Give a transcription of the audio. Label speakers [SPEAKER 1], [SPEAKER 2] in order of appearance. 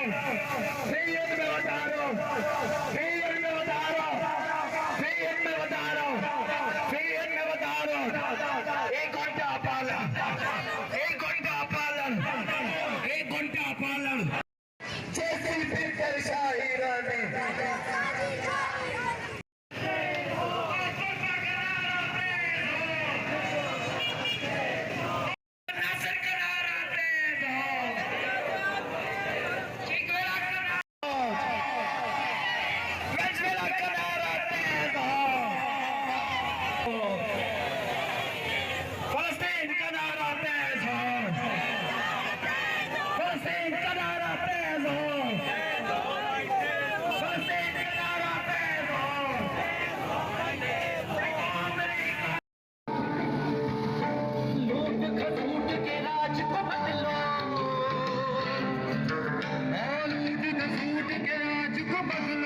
[SPEAKER 1] सैयद में बता रहा हूँ, सैयद में बता रहा हूँ, सैयद में बता रहा हूँ, सैयद में बता रहा हूँ। 1 घंटा पालन, 1 घंटा पालन, 1 घंटा पालन। जैसी फिर शाही रानी बदलो